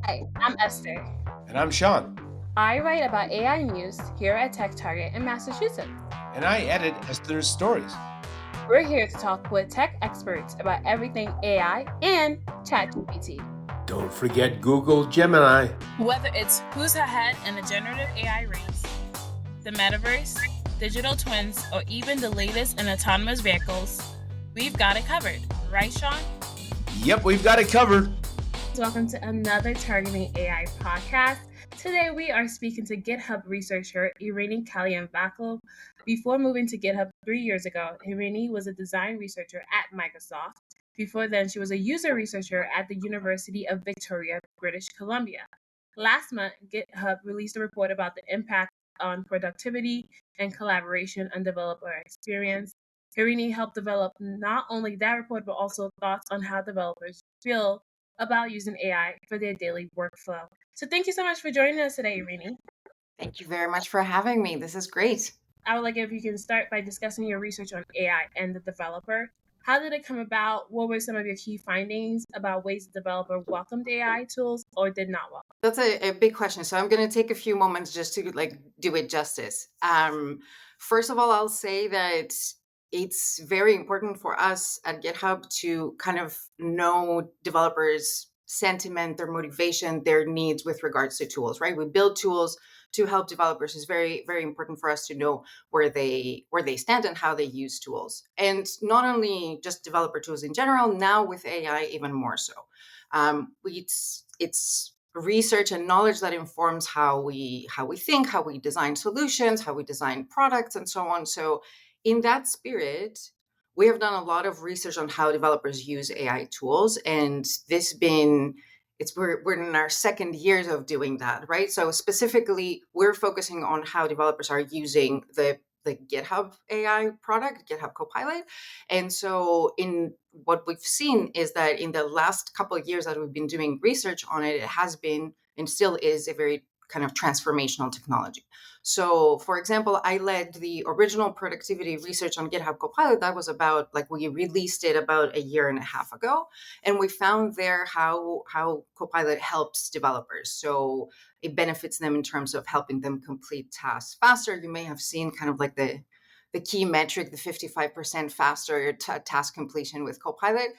Hi, I'm Esther. And I'm Sean. I write about AI news here at Tech Target in Massachusetts. And I edit Esther's stories. We're here to talk with tech experts about everything AI and ChatGPT. Don't forget Google Gemini. Whether it's who's ahead in the generative AI race, the metaverse, digital twins, or even the latest in autonomous vehicles, we've got it covered. Right, Sean? Yep, we've got it covered. Welcome to another Targeting AI podcast. Today we are speaking to GitHub researcher Irini Kalliamvakou. Before moving to GitHub 3 years ago, Irini was a design researcher at Microsoft. Before then, she was a user researcher at the University of Victoria, British Columbia. Last month, GitHub released a report about the impact on productivity and collaboration on developer experience. Irini helped develop not only that report, but also thoughts on how developers feel about using AI for their daily workflow. So thank you so much for joining us today, Irini. Thank you very much for having me. This is great. I would like if you can start by discussing your research on AI and the developer. How did it come about? What were some of your key findings about ways the developer welcomed AI tools or did not welcome? That's a big question. So I'm going to take a few moments just to do it justice. First of all, I'll say that it's very important for us at GitHub to kind of know developers' sentiment, their motivation, their needs with regards to tools, right? We build tools to help developers. It's very, very important for us to know where they stand and how they use tools. And not only just developer tools in general, now with AI even more so. It's research and knowledge that informs how we think, how we design solutions, how we design products, and so on. So in that spirit, we have done a lot of research on how developers use AI tools, and we're in our second years of doing that, right? So specifically, we're focusing on how developers are using the GitHub AI product, GitHub Copilot. And so in what we've seen is that in the last couple of years that we've been doing research on it, it has been and still is a very kind of transformational technology. So, for example, I led the original productivity research on GitHub Copilot. That was we released it about a year and a half ago. And we found there how Copilot helps developers. So it benefits them in terms of helping them complete tasks faster. You may have seen kind of like the key metric, the 55% faster task completion with Copilot.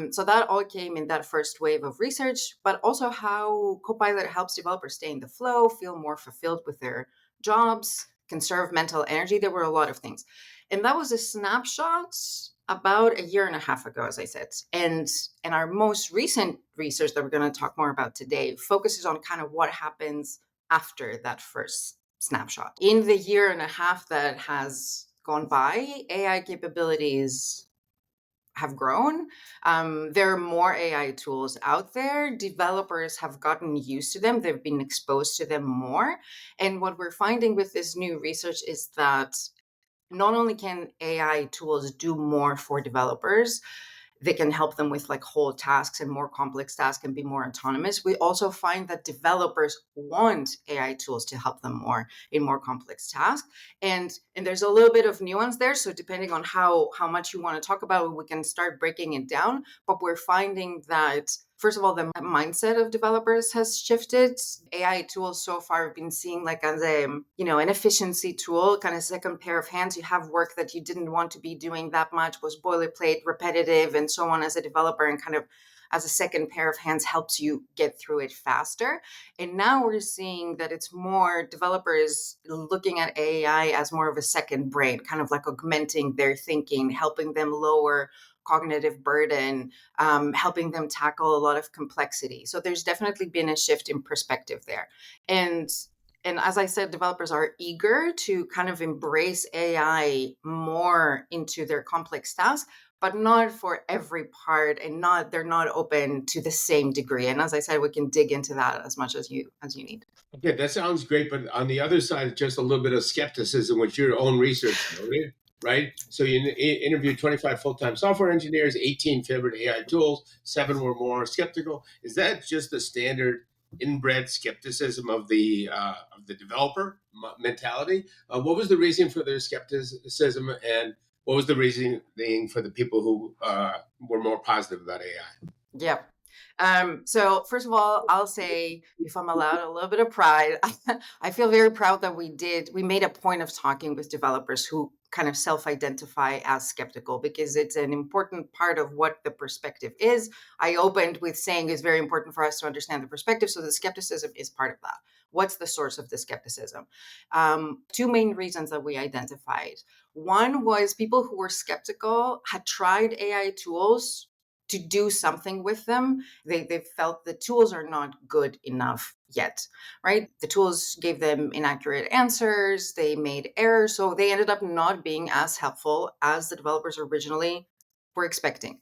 So that all came in that first wave of research, but also how Copilot helps developers stay in the flow, feel more fulfilled with their jobs, conserve mental energy. There were a lot of things. And that was a snapshot about a year and a half ago, as I said. And our most recent research that we're going to talk more about today focuses on kind of what happens after that first snapshot. In the year and a half that has gone by, AI capabilities have grown. There are more AI tools out there. Developers have gotten used to them. They've been exposed to them more. And what we're finding with this new research is that not only can AI tools do more for developers, they can help them with like whole tasks and more complex tasks and be more autonomous. We also find that developers want AI tools to help them more in more complex tasks. And there's a little bit of nuance there. So depending on how much you want to talk about it, we can start breaking it down. But we're finding that first of all, the mindset of developers has shifted. AI tools so far have been seen like as an efficiency tool, kind of second pair of hands. You have work that you didn't want to be doing that much, was boilerplate, repetitive, and so on as a developer, and kind of as a second pair of hands helps you get through it faster. And now we're seeing that it's more developers looking at AI as more of a second brain, kind of like augmenting their thinking, helping them lower cognitive burden, helping them tackle a lot of complexity. So there's definitely been a shift in perspective there. And as I said, developers are eager to kind of embrace AI more into their complex tasks, but not for every part, and they're not open to the same degree. And as I said, we can dig into that as much as you need. Okay, that sounds great. But on the other side, just a little bit of skepticism with your own research, right? So you interviewed 25 full-time software engineers, 18 favored AI tools, 7 were more skeptical. Is that just the standard inbred skepticism of the developer mentality? What was the reason for their skepticism, and what was the reasoning for the people who were more positive about AI? Yeah. So first of all, I'll say, if I'm allowed a little bit of pride, I feel very proud that we made a point of talking with developers who kind of self-identify as skeptical, because it's an important part of what the perspective is. I opened with saying it's very important for us to understand the perspective. So the skepticism is part of that. What's the source of the skepticism? Two main reasons that we identified. One was people who were skeptical had tried AI tools to do something with them. They felt the tools are not good enough yet, right? The tools gave them inaccurate answers, they made errors, so they ended up not being as helpful as the developers originally were expecting.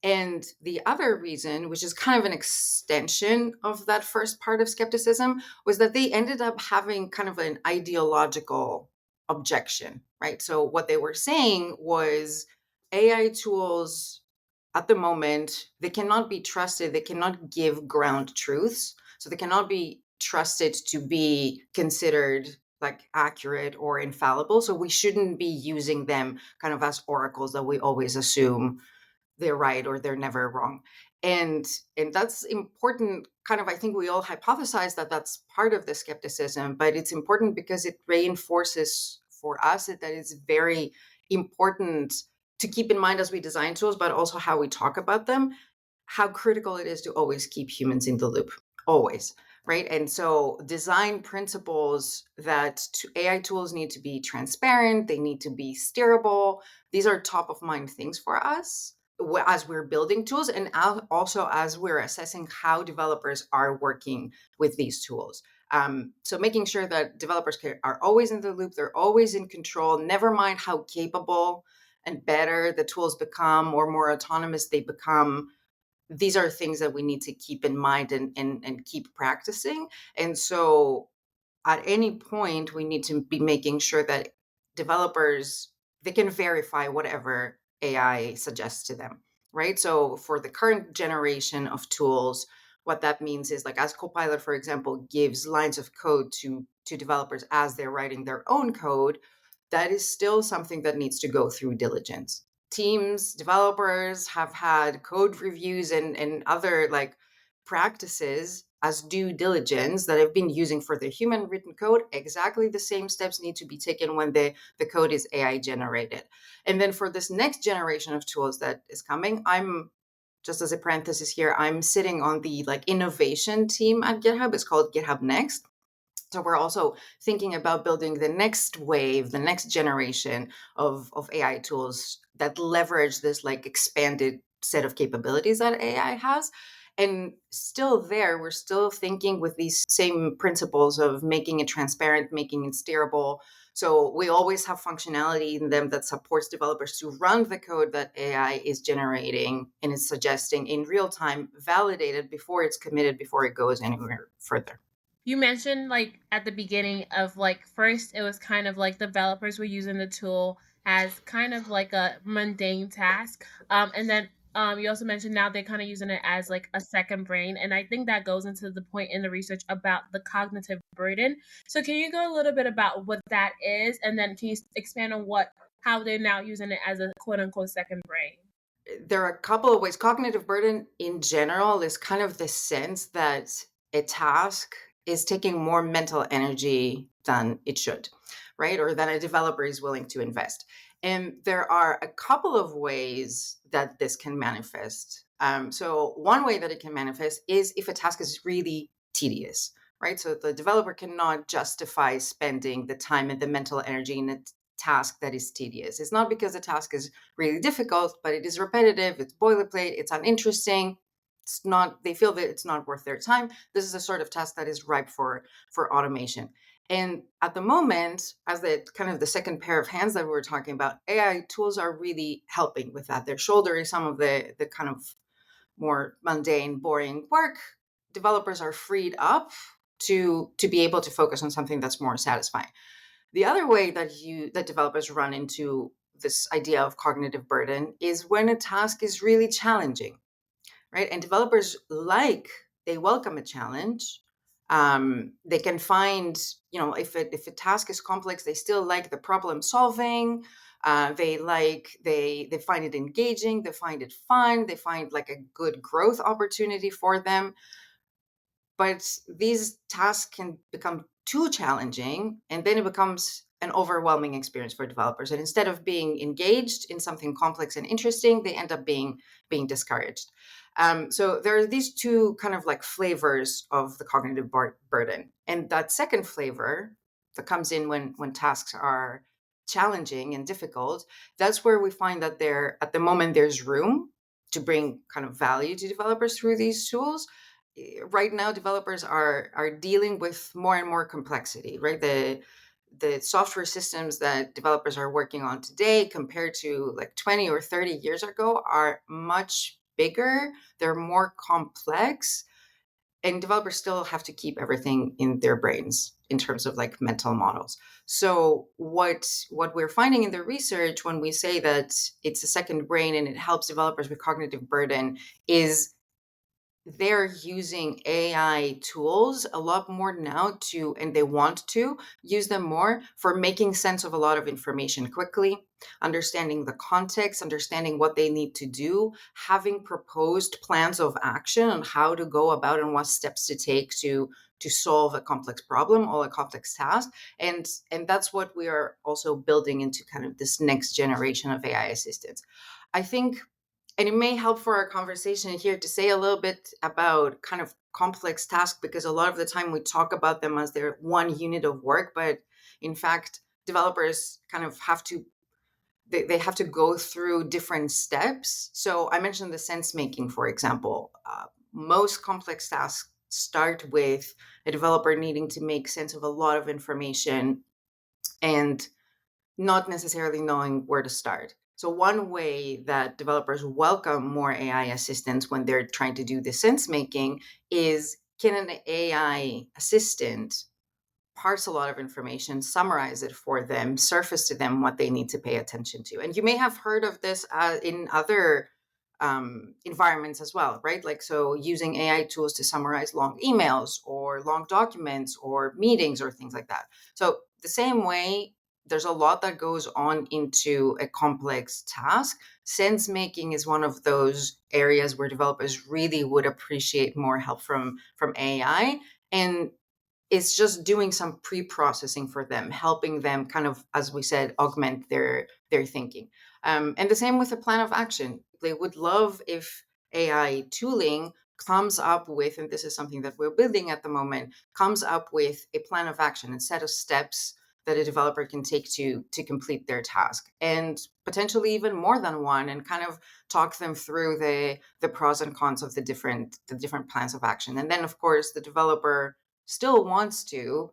And the other reason, which is kind of an extension of that first part of skepticism, was that they ended up having kind of an ideological objection, right? So what they were saying was AI tools at the moment, they cannot be trusted, they cannot give ground truths. So they cannot be trusted to be considered like accurate or infallible. So we shouldn't be using them kind of as oracles that we always assume they're right or they're never wrong. And that's important. Kind of, I think we all hypothesize that that's part of the skepticism, but it's important because it reinforces for us that it's very important to keep in mind as we design tools, but also how we talk about them, how critical it is to always keep humans in the loop, always, right? And so design principles that AI tools need to be transparent, they need to be steerable. These are top of mind things for us as we're building tools, and also as we're assessing how developers are working with these tools. So making sure that developers are always in the loop, they're always in control, never mind how capable and better the tools become or more autonomous they become. These are things that we need to keep in mind and keep practicing. And so at any point, we need to be making sure that developers, they can verify whatever AI suggests to them, right? So for the current generation of tools, what that means is, like, as Copilot, for example, gives lines of code to developers as they're writing their own code, that is still something that needs to go through diligence. Teams, developers have had code reviews and other like practices as due diligence that I've been using for the human written code. Exactly the same steps need to be taken when the code is AI generated. And then for this next generation of tools that is coming, I'm, just as a parenthesis here, I'm sitting on the like innovation team at GitHub. It's called GitHub Next. So we're also thinking about building the next wave, the next generation of AI tools that leverage this like expanded set of capabilities that AI has. And still there, we're still thinking with these same principles of making it transparent, making it steerable. So we always have functionality in them that supports developers to run the code that AI is generating and is suggesting in real time, validated before it's committed, before it goes anywhere further. You mentioned like at the beginning of like first it was kind of like developers were using the tool as kind of like a mundane task. And then you also mentioned now they're kind of using it as like a second brain. And I think that goes into the point in the research about the cognitive burden. So can you go a little bit about what that is? And then can you expand on how they're now using it as a quote unquote second brain? There are a couple of ways. Cognitive burden in general is kind of the sense that a task is taking more mental energy than it should, right? Or than a developer is willing to invest. And there are a couple of ways that this can manifest. So, one way that it can manifest is if a task is really tedious, right? So, the developer cannot justify spending the time and the mental energy in a task that is tedious. It's not because the task is really difficult, but it is repetitive, it's boilerplate, it's uninteresting. It's not, they feel that it's not worth their time. This is a sort of task that is ripe for automation. And at the moment, as the kind of the second pair of hands that we were talking about, AI tools are really helping with that. They're shouldering some of the kind of more mundane, boring work. Developers are freed up to be able to focus on something that's more satisfying. The other way that developers run into this idea of cognitive burden is when a task is really challenging, right? And developers they welcome a challenge. They can find, if a task is complex, they still like the problem solving. They find it engaging, they find it fun, they find like a good growth opportunity for them. But these tasks can become too challenging, and then it becomes an overwhelming experience for developers. And instead of being engaged in something complex and interesting, they end up being discouraged. So there are these two kind of like flavors of the cognitive burden, and that second flavor that comes in when tasks are challenging and difficult. That's where we find that at the moment there's room to bring kind of value to developers through these tools. Right now developers are dealing with more and more complexity, right? The software systems that developers are working on today compared to like 20 or 30 years ago are much bigger, they're more complex, and developers still have to keep everything in their brains in terms of like mental models. So what we're finding in the research when we say that it's a second brain and it helps developers with cognitive burden is they're using AI tools a lot more now and they want to use them more for making sense of a lot of information quickly, understanding the context, understanding what they need to do, having proposed plans of action on how to go about and what steps to take to solve a complex problem or a complex task. And that's what we are also building into kind of this next generation of AI assistants. I think, and it may help for our conversation here to say a little bit about kind of complex tasks, because a lot of the time we talk about them as their one unit of work, but in fact, developers kind of they have to go through different steps. So I mentioned the sense making, for example. Most complex tasks start with a developer needing to make sense of a lot of information and not necessarily knowing where to start. So one way that developers welcome more AI assistants when they're trying to do the sense making is, can an AI assistant parse a lot of information, summarize it for them, surface to them what they need to pay attention to? And you may have heard of this in other environments as well, right? Like, so using AI tools to summarize long emails or long documents or meetings or things like that. So the same way, there's a lot that goes on into a complex task. Sense making is one of those areas where developers really would appreciate more help from AI. And it's just doing some pre-processing for them, helping them kind of, as we said, augment their thinking. And the same with a plan of action. They would love if AI tooling comes up with, and this is something that we're building at the moment, comes up with a plan of action, a set of steps that a developer can take to complete their task, and potentially even more than one, and kind of talk them through the pros and cons of the different plans of action. And then, of course, the developer still wants to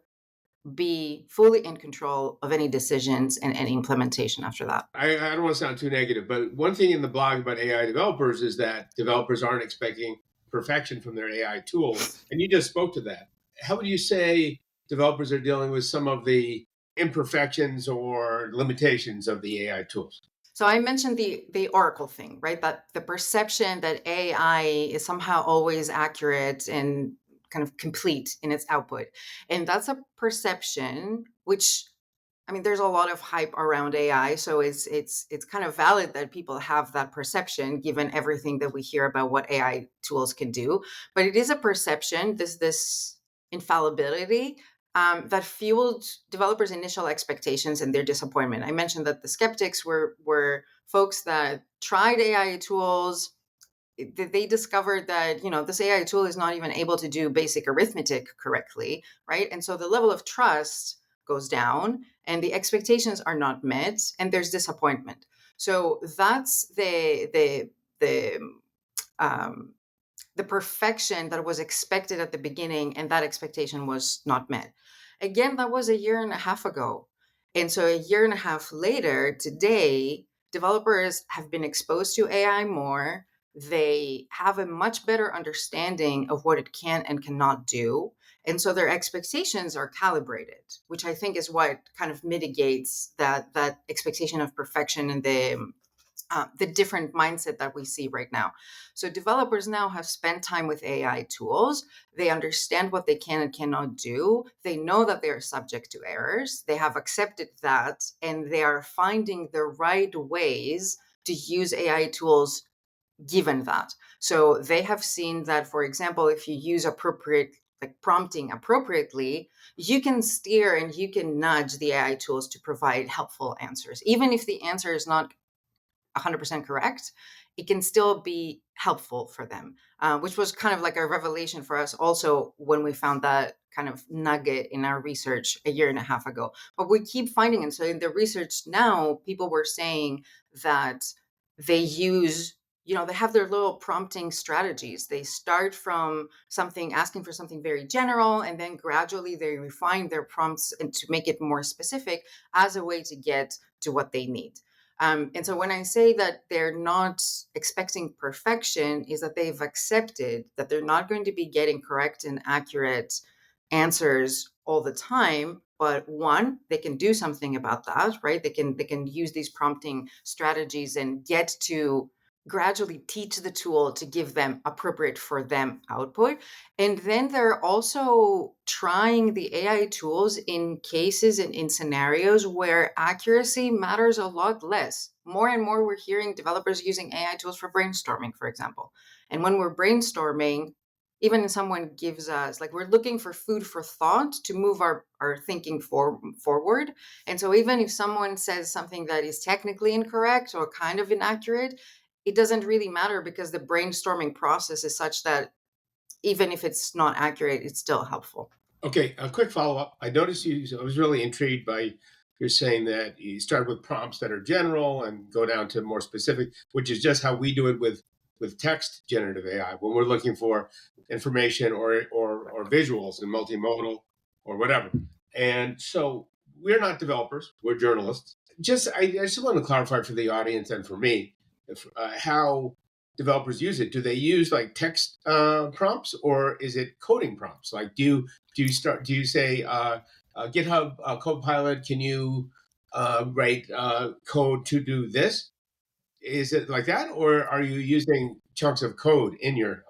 be fully in control of any decisions and any implementation after that. I don't want to sound too negative, but one thing in the blog about AI developers is that developers aren't expecting perfection from their AI tools. And you just spoke to that. How would you say developers are dealing with some of the imperfections or limitations of the AI tools? So I mentioned the Oracle thing, right? That the perception that AI is somehow always accurate and kind of complete in its output. And that's a perception which, I mean, there's a lot of hype around AI, so it's kind of valid that people have that perception given everything that we hear about what AI tools can do. But it is a perception, this infallibility, that fueled developers' initial expectations and their disappointment. I mentioned that the skeptics were folks that tried AI tools. They discovered that, this AI tool is not even able to do basic arithmetic correctly, right? And so the level of trust goes down and the expectations are not met and there's disappointment. So that's um, the perfection that was expected at the beginning, and that expectation was not met. Again, that was a year and a half ago. And so a year and a half later, today, developers have been exposed to AI more. They have a much better understanding of what it can and cannot do. And so their expectations are calibrated, which I think is what kind of mitigates that expectation of perfection and the different mindset that we see right now. So developers now have spent time with AI tools. They understand what they can and cannot do. They know that they are subject to errors. They have accepted that, and they are finding the right ways to use AI tools given that. So they have seen that, for example, if you use appropriate like prompting appropriately, you can steer and you can nudge the AI tools to provide helpful answers. Even if the answer is not 100% correct, it can still be helpful for them, which was kind of like a revelation for us also when we found that kind of nugget in our research a year and a half ago. But we keep finding it. So in the research now, people were saying that they use, they have their little prompting strategies. They start from something, asking for something very general, and then gradually they refine their prompts and to make it more specific as a way to get to what they need. And so when I say that they're not expecting perfection, is that they've accepted that they're not going to be getting correct and accurate answers all the time. But one, they can do something about that, right? They can use these prompting strategies and get to gradually teach the tool to give them appropriate for them output. And then they're also trying the AI tools in cases and in scenarios where accuracy matters a lot less. More and more, we're hearing developers using AI tools for brainstorming, for example. And when we're brainstorming, even if someone gives us, like, we're looking for food for thought to move our thinking forward. And so even if someone says something that is technically incorrect or kind of inaccurate, it doesn't really matter because the brainstorming process is such that even if it's not accurate, it's still helpful. Okay, a quick follow up. I noticed I was really intrigued by you're saying that you start with prompts that are general and go down to more specific, which is just how we do it with text generative AI when we're looking for information or visuals and multimodal or whatever. And so we're not developers; we're journalists. I just want to clarify for the audience and for me how developers use it. Do they use like text prompts or is it coding prompts? Like, do you say GitHub Copilot? Can you write code to do this? Is it like that, or are you using chunks of code in your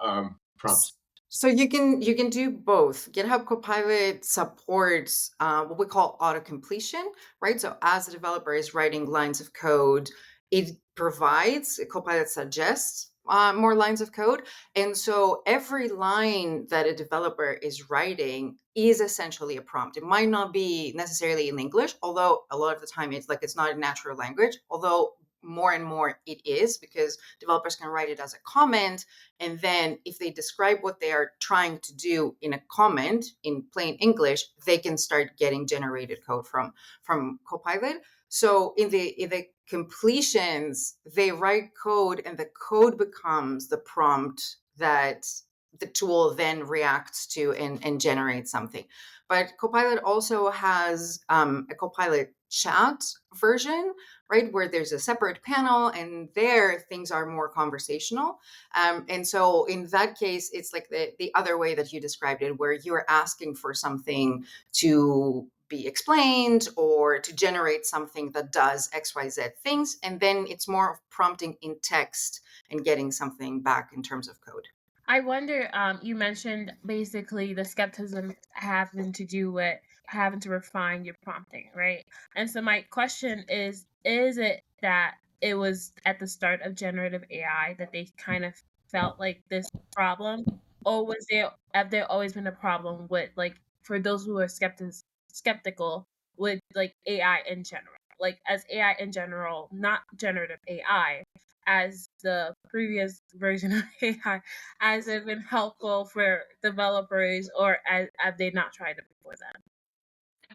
prompts? So you can do both. GitHub Copilot supports what we call auto completion, right? So as the developer is writing lines of code, it provides Copilot suggests more lines of code, and so every line that a developer is writing is essentially a prompt. It might not be necessarily in English, although a lot of the time it's not a natural language. Although more and more it is, because developers can write it as a comment, and then if they describe what they are trying to do in a comment in plain English, they can start getting generated code from Copilot. So in the completions, they write code and the code becomes the prompt that the tool then reacts to and generates something. But Copilot also has a Copilot chat version, right, where there's a separate panel and there things are more conversational. And so in that case, it's like the other way that you described it, where you're asking for something to be explained or to generate something that does XYZ things. And then it's more of prompting in text and getting something back in terms of code. I wonder, you mentioned basically the skepticism having to do with having to refine your prompting, right? And so my question is it that it was at the start of generative AI that they kind of felt like this problem? Or have there always been a problem with, like, for those who are skeptical with like AI in general? Like, as AI in general, not generative AI, as the previous version of AI, has it been helpful for developers, or have they not tried it before then?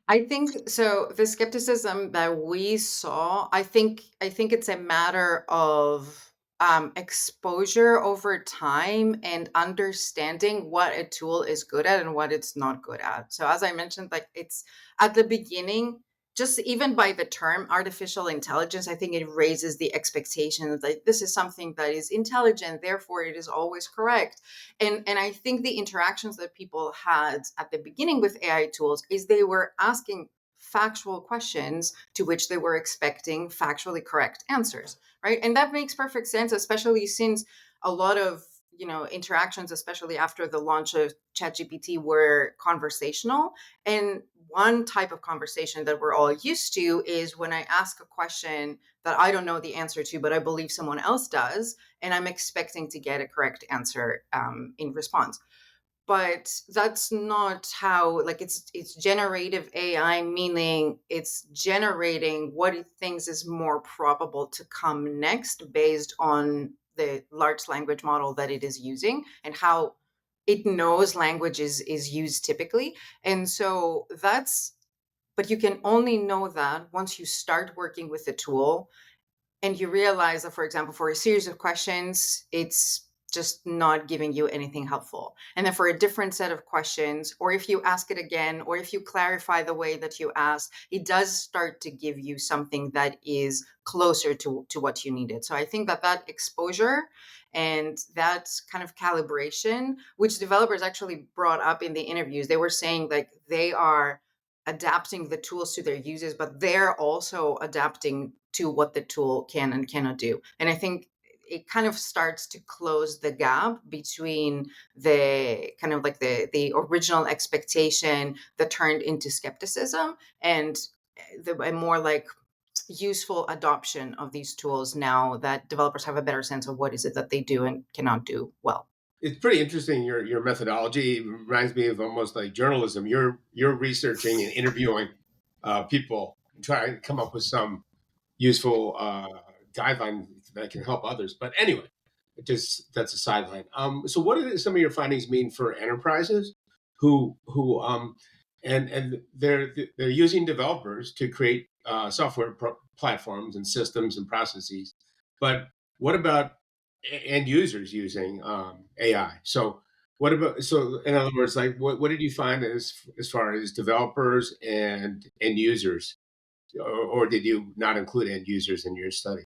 I think so. The skepticism that we saw, I think it's a matter of exposure over time and understanding what a tool is good at and what it's not good at. So as I mentioned, like, it's at the beginning, just even by the term artificial intelligence, I think it raises the expectation that this is something that is intelligent, therefore it is always correct. And I think the interactions that people had at the beginning with AI tools is they were asking factual questions to which they were expecting factually correct answers, right? And that makes perfect sense, especially since a lot of interactions, especially after the launch of ChatGPT, were conversational. And one type of conversation that we're all used to is when I ask a question that I don't know the answer to, but I believe someone else does, and I'm expecting to get a correct answer in response. But that's not how, like, it's generative AI, meaning it's generating what it thinks is more probable to come next based on the large language model that it is using and how it knows language is used typically. And so that's, but you can only know that once you start working with the tool and you realize that, for example, for a series of questions, it's just not giving you anything helpful. And then for a different set of questions, or if you ask it again, or if you clarify the way that you ask, it does start to give you something that is closer to what you needed. So I think that exposure and that kind of calibration, which developers actually brought up in the interviews, they were saying like they are adapting the tools to their users, but they're also adapting to what the tool can and cannot do. And I think it kind of starts to close the gap between the kind of like the original expectation that turned into skepticism and a more like useful adoption of these tools now that developers have a better sense of what is it that they do and cannot do well. It's pretty interesting. Your methodology reminds me of almost like journalism. You're researching and interviewing people, trying to come up with some useful guideline that can help others. But anyway, that's a sideline. So, what do some of your findings mean for enterprises who and they're using developers to create software platforms and systems and processes, but what about end users using AI? So, what about, so in other words, like what did you find as far as developers and end users, or did you not include end users in your study?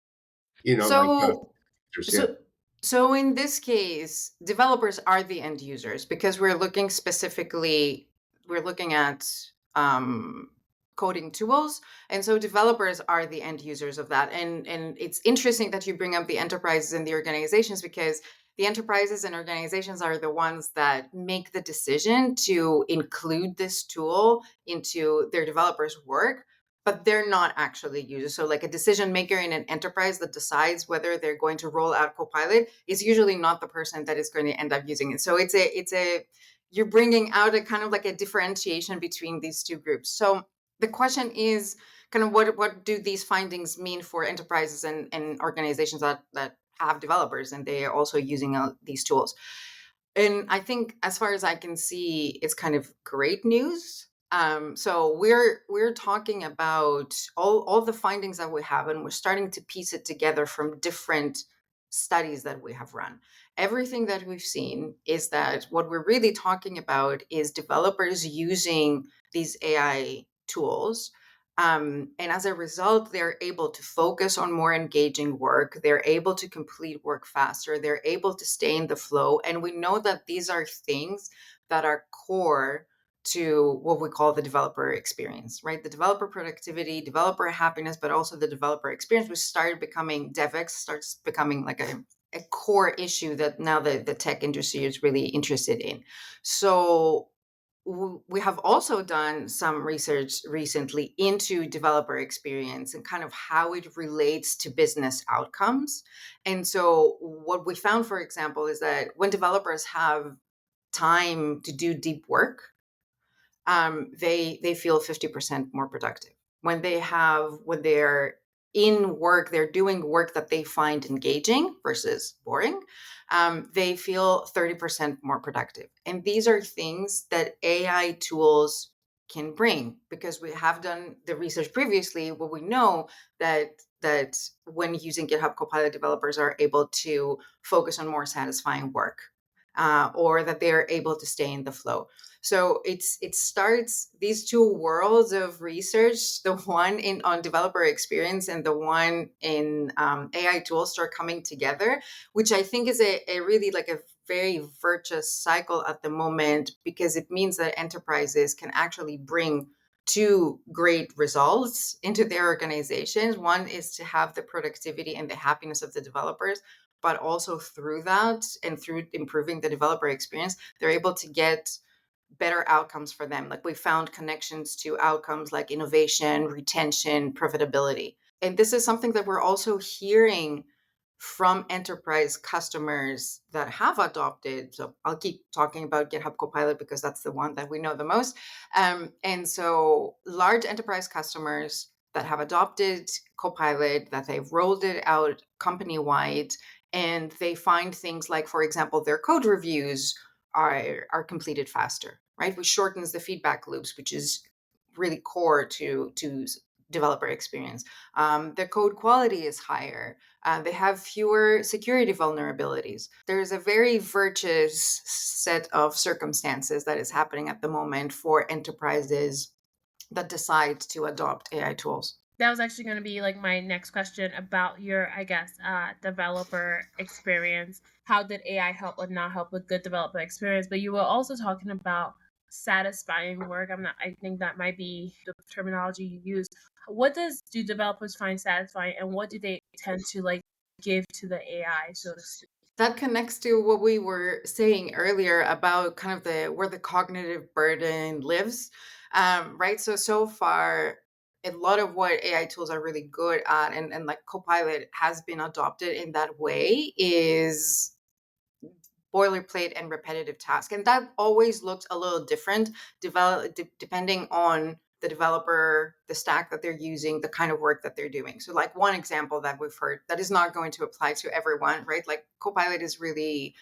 Like So yeah. So, so in this case, developers are the end users because we're looking specifically, we're looking at um, coding tools, and so developers are the end users of that. And it's interesting that you bring up the enterprises and the organizations because the enterprises and organizations are the ones that make the decision to include this tool into their developers' work, but they're not actually users. So, like a decision maker in an enterprise that decides whether they're going to roll out Copilot is usually not the person that is going to end up using it. So you're bringing out a kind of like a differentiation between these two groups. So the question is kind of what do these findings mean for enterprises and organizations that have developers and they are also using these tools? And I think, as far as I can see, it's kind of great news. So we're talking about all the findings that we have, and we're starting to piece it together from different studies that we have run. Everything that we've seen is that what we're really talking about is developers using these AI tools. And as a result, they're able to focus on more engaging work. They're able to complete work faster. They're able to stay in the flow. And we know that these are things that are core to what we call the developer experience, right? The developer productivity, developer happiness, but also the developer experience, which started becoming DevX, starts becoming like a core issue that now the tech industry is really interested in. So we have also done some research recently into developer experience and kind of how it relates to business outcomes. And so what we found, for example, is that when developers have time to do deep work, they feel 50% more productive. When they're in work, they're doing work that they find engaging versus boring. They feel 30% more productive. And these are things that AI tools can bring because we have done the research previously where we know that when using GitHub Copilot, developers are able to focus on more satisfying work, or that they're able to stay in the flow. So it starts these two worlds of research, the one on developer experience and the one in AI tools, start coming together, which I think is a really like a very virtuous cycle at the moment because it means that enterprises can actually bring two great results into their organizations. One is to have the productivity and the happiness of the developers, but also through that and through improving the developer experience, they're able to get better outcomes for them. Like we found connections to outcomes like innovation, retention, profitability. And this is something that we're also hearing from enterprise customers that have adopted. So I'll keep talking about GitHub Copilot because that's the one that we know the most. And so large enterprise customers that have adopted Copilot, that they've rolled it out company-wide, and they find things like, for example, their code reviews are completed faster, right? Which shortens the feedback loops, which is really core to developer experience. Their code quality is higher. They have fewer security vulnerabilities. There's a very virtuous set of circumstances that is happening at the moment for enterprises that decide to adopt AI tools. That was actually going to be like my next question about your, I guess, developer experience. How did AI help or not help with good developer experience? But you were also talking about satisfying work. I think that might be the terminology you use. What do developers find satisfying, and what do they tend to like give to the AI, so to speak? That connects to what we were saying earlier about kind of the where the cognitive burden lives, right? So far, a lot of what AI tools are really good at, and like Copilot has been adopted in that way, is boilerplate and repetitive task, and that always looks a little different, depending on the developer, the stack that they're using, the kind of work that they're doing. So like one example that we've heard that is not going to apply to everyone, right? Like Copilot is really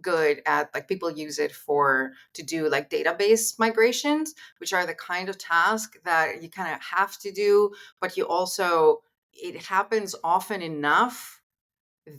good at, like, people use it for to do like database migrations, which are the kind of task that you kind of have to do, but you also, it happens often enough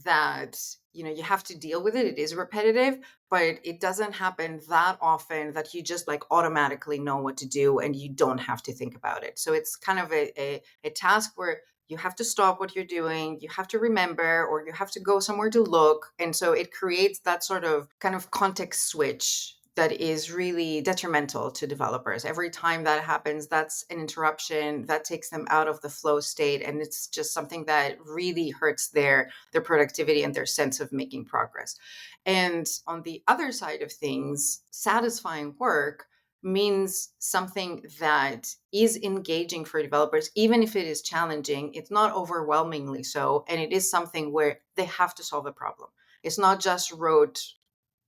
that you have to deal with it. It is repetitive, but it doesn't happen that often that you just like automatically know what to do and you don't have to think about it. So it's kind of a task where you have to stop what you're doing, you have to remember, or you have to go somewhere to look. And so it creates that sort of kind of context switch that is really detrimental to developers. Every time that happens, that's an interruption that takes them out of the flow state. And it's just something that really hurts their productivity and their sense of making progress. And on the other side of things, satisfying work means something that is engaging for developers, even if it is challenging. It's not overwhelmingly so. And it is something where they have to solve a problem. It's not just rote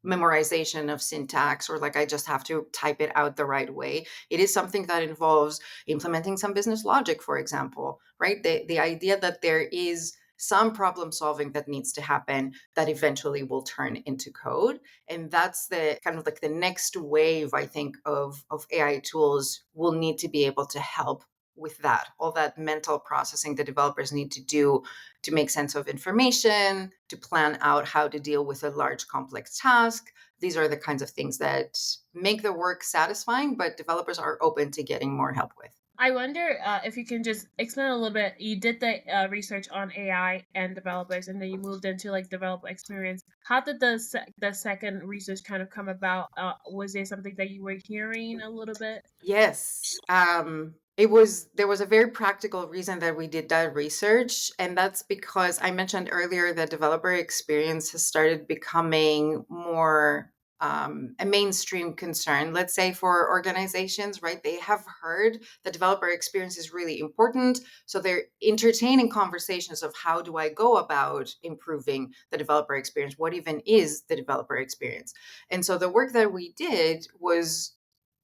memorization of syntax, or like I just have to type it out the right way. It is something that involves implementing some business logic, for example, right? The idea that there is some problem solving that needs to happen that eventually will turn into code. And that's the kind of like the next wave, I think, of AI tools will need to be able to help with that, all that mental processing the developers need to do to make sense of information, to plan out how to deal with a large complex task. These are the kinds of things that make the work satisfying, but developers are open to getting more help with. I wonder if you can just explain a little bit. You did the research on AI and developers, and then you moved into like developer experience. How did the second research kind of come about? Was there something that you were hearing a little bit? Yes. There was a very practical reason that we did that research, and that's because I mentioned earlier that developer experience has started becoming more a mainstream concern, let's say, for organizations, right? They have heard that developer experience is really important. So they're entertaining conversations of how do I go about improving the developer experience? What even is the developer experience? And so the work that we did was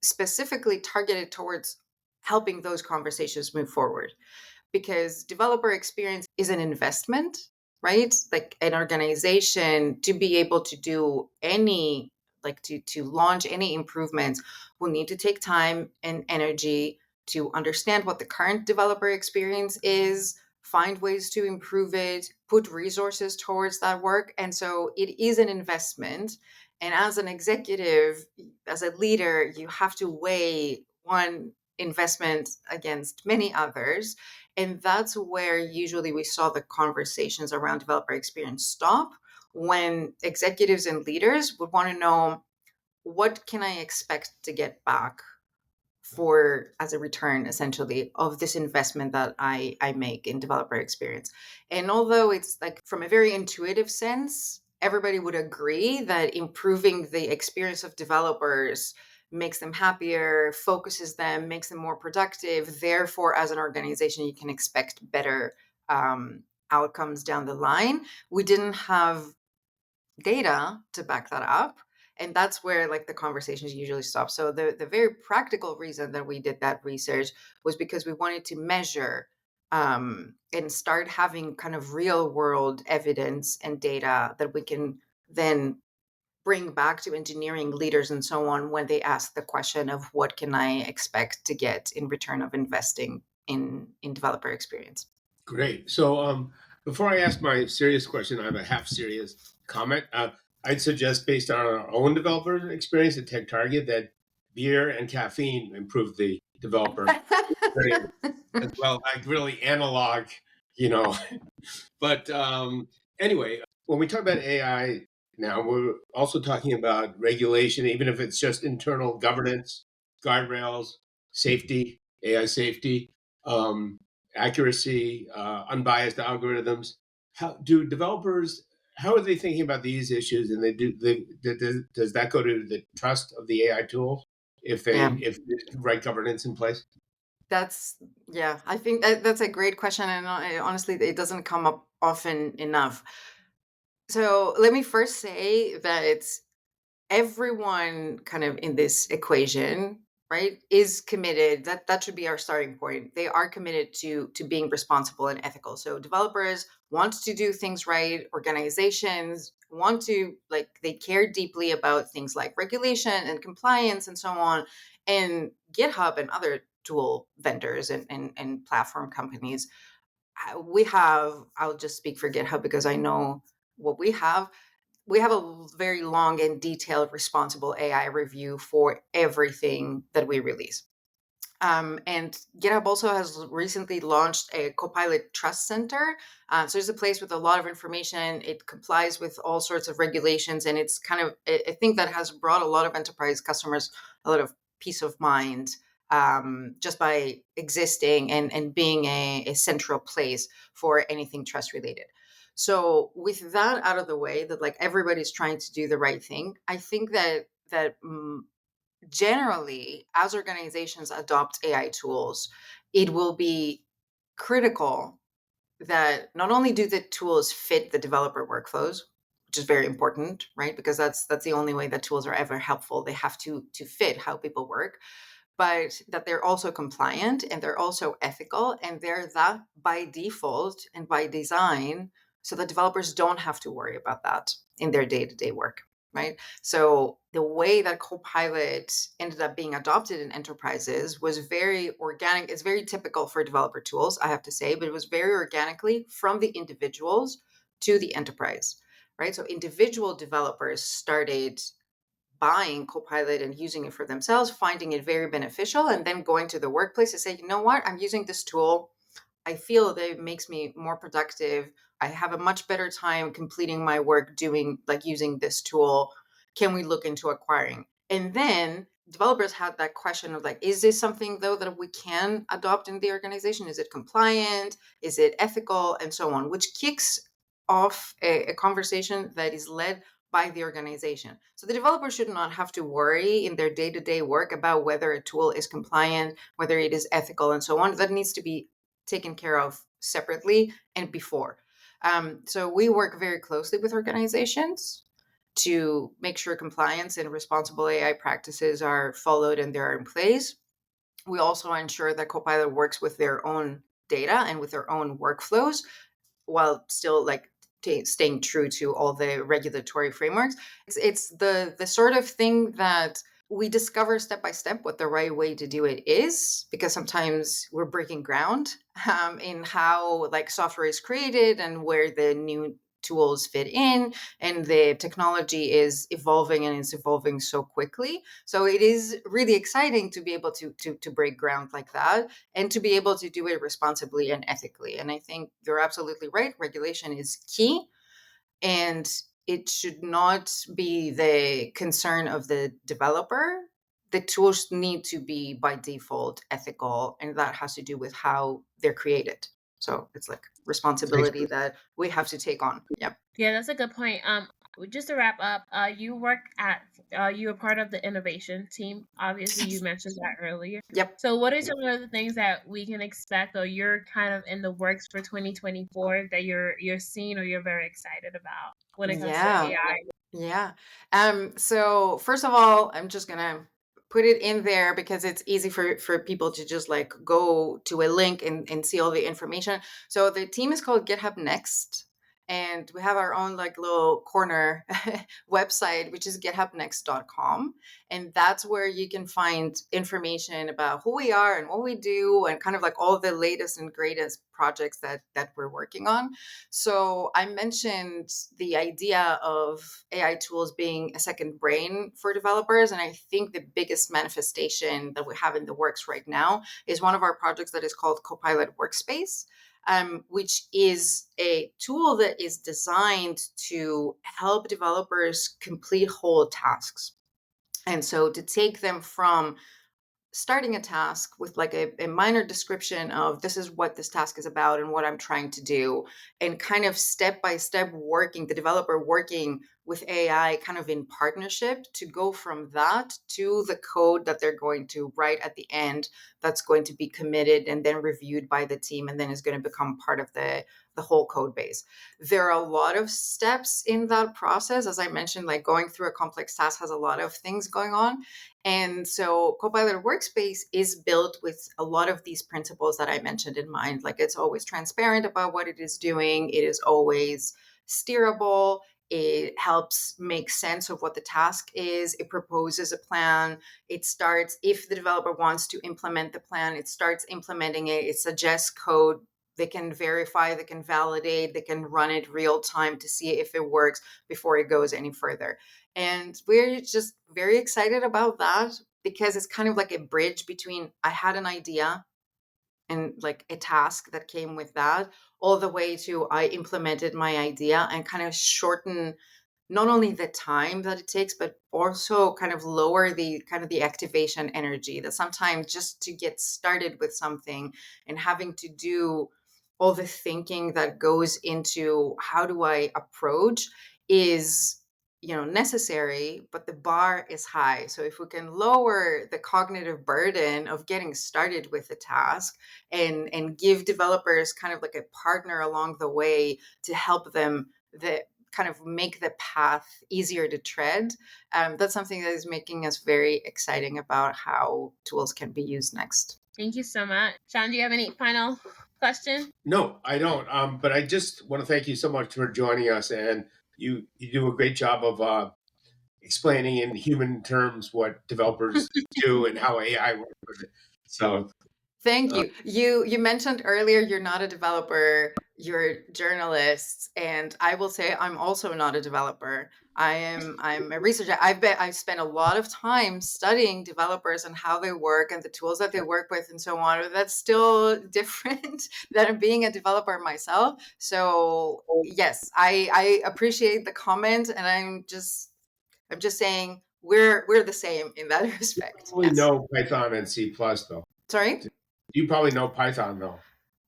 specifically targeted towards helping those conversations move forward, because developer experience is an investment, right? Like an organization to be able to do any, like to launch any improvements will need to take time and energy to understand what the current developer experience is, find ways to improve it, put resources towards that work. And so it is an investment. And as an executive, as a leader, you have to weigh one investment against many others. And that's where usually we saw the conversations around developer experience stop, when executives and leaders would want to know, what can I expect to get back for as a return essentially of this investment that I make in developer experience. And although it's like from a very intuitive sense, everybody would agree that improving the experience of developers makes them happier, focuses them, makes them more productive. Therefore, as an organization, you can expect better outcomes down the line. We didn't have data to back that up, and that's where like the conversations usually stop. So the very practical reason that we did that research was because we wanted to measure and start having kind of real world evidence and data that we can then bring back to engineering leaders and so on when they ask the question of what can I expect to get in return of investing in developer experience. Great. So before I ask my serious question, I have a half serious comment. I'd suggest, based on our own developer experience at TechTarget, that beer and caffeine improve the developer experience as well, like really analog, you know. But anyway, when we talk about AI now, we're also talking about regulation, even if it's just internal governance, guardrails, safety, AI safety, um, accuracy, unbiased algorithms. How do developers? How are they thinking about these issues? And does that go to the trust of the AI tools if Yeah. if there's right governance in place? That's yeah, I think that's a great question, and honestly, it doesn't come up often enough. So let me first say that it's everyone kind of in this equation, right, is committed. That should be our starting point. They are committed to being responsible and ethical. So developers want to do things right. Organizations want to like they care deeply about things like regulation and compliance and so on. And GitHub and other tool vendors and platform companies, we have. I'll just speak for GitHub because I know what we have a very long and detailed responsible AI review for everything that we release. And GitHub also has recently launched a Copilot Trust Center. So it's a place with a lot of information. It complies with all sorts of regulations. And it's kind of, I think that has brought a lot of enterprise customers a lot of peace of mind just by existing and being a central place for anything trust related. So with that out of the way, that like everybody's trying to do the right thing, I think that generally, as organizations adopt AI tools, it will be critical that not only do the tools fit the developer workflows, which is very important, right? Because that's the only way that tools are ever helpful. They have to fit how people work, but that they're also compliant and they're also ethical and they're that by default and by design so that developers don't have to worry about that in their day-to-day work, right? So the way that Copilot ended up being adopted in enterprises was very organic. It's very typical for developer tools, I have to say, but it was very organically from the individuals to the enterprise, right? So individual developers started buying Copilot and using it for themselves, finding it very beneficial, and then going to the workplace to say, you know what, I'm using this tool. I feel that it makes me more productive. I have a much better time completing my work doing like using this tool. Can we look into acquiring? And then developers had that question of like, is this something though that we can adopt in the organization? Is it compliant? Is it ethical? And so on, which kicks off a conversation that is led by the organization. So the developer should not have to worry in their day-to-day work about whether a tool is compliant, whether it is ethical, and so on. That needs to be taken care of separately and before. So we work very closely with organizations to make sure compliance and responsible AI practices are followed and they're in place. We also ensure that Copilot works with their own data and with their own workflows while still like staying true to all the regulatory frameworks. It's the sort of thing that we discover step by step what the right way to do it is, because sometimes we're breaking ground in how like software is created and where the new tools fit in, and the technology is evolving and it's evolving so quickly. So it is really exciting to be able to break ground like that and to be able to do it responsibly and ethically. And I think you're absolutely right. Regulation is key, and it should not be the concern of the developer the tools need to be by default ethical, and that has to do with how they're created. So it's like responsibility that we have to take on. Yep. Yeah, that's a good point. Just to wrap up, you work at you are part of the innovation team. Obviously, you mentioned that earlier. Yep. So, what are some of the things that we can expect, or you're kind of in the works for 2024 that you're seeing or you're very excited about when it comes to Yeah. AI? Yeah. So first of all, I'm just gonna put it in there because it's easy for people to just like go to a link and see all the information. So the team is called GitHub Next. And we have our own like little corner website, which is githubnext.com. And that's where you can find information about who we are and what we do and kind of like all the latest and greatest projects that we're working on. So I mentioned the idea of AI tools being a second brain for developers. And I think the biggest manifestation that we have in the works right now is one of our projects that is called Copilot Workspace, which is a tool that is designed to help developers complete whole tasks. And so to take them from starting a task with like a minor description of this is what this task is about and what I'm trying to do, and kind of step by step working, the developer working with AI kind of in partnership to go from that to the code that they're going to write at the end, that's going to be committed and then reviewed by the team and then is going to become part of the whole code base. There are a lot of steps in that process. As I mentioned, like going through a complex task has a lot of things going on. And so Copilot Workspace is built with a lot of these principles that I mentioned in mind. Like it's always transparent about what it is doing. It is always steerable. It helps make sense of what the task is. It proposes a plan. It starts, if the developer wants to implement the plan, it starts implementing it. It suggests code. They can verify, they can validate, they can run it real time to see if it works before it goes any further. And we're just very excited about that because it's kind of like a bridge between I had an idea and like a task that came with that, all the way to I implemented my idea and kind of shorten not only the time that it takes, but also kind of lower the kind of the activation energy that sometimes just to get started with something and having to do all the thinking that goes into how do I approach is necessary, but the bar is high. So if we can lower the cognitive burden of getting started with the task and give developers kind of like a partner along the way to help them the kind of make the path easier to tread, that's something that is making us very exciting about how tools can be used next. Thank you so much. Sean, do you have any final question? No, I don't. But I just want to thank you so much for joining us, and you do a great job of explaining in human terms what developers do and how AI works with it. So thank you. You mentioned earlier you're not a developer, you're journalists, and I will say I'm also not a developer. I'm a researcher. I've spent a lot of time studying developers and how they work and the tools that they work with and so on. But that's still different than being a developer myself. So yes, I appreciate the comment, and I'm just saying we're the same in that respect. probably Yes. know Python and C++, though. Sorry? You probably know Python, though.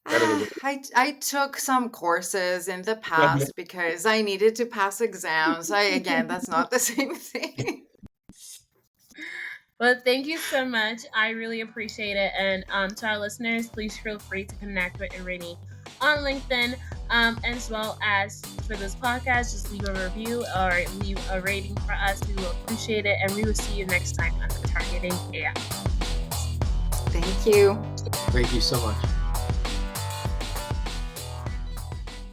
Better than me. I took some courses in the past because I needed to pass exams. Again, that's not the same thing. Well, thank you so much. I really appreciate it. And to our listeners, please feel free to connect with Irini on LinkedIn, as well as for this podcast, just leave a review or leave a rating for us. We will appreciate it. And we will see you next time on Targeting AI. Thank you. Thank you so much.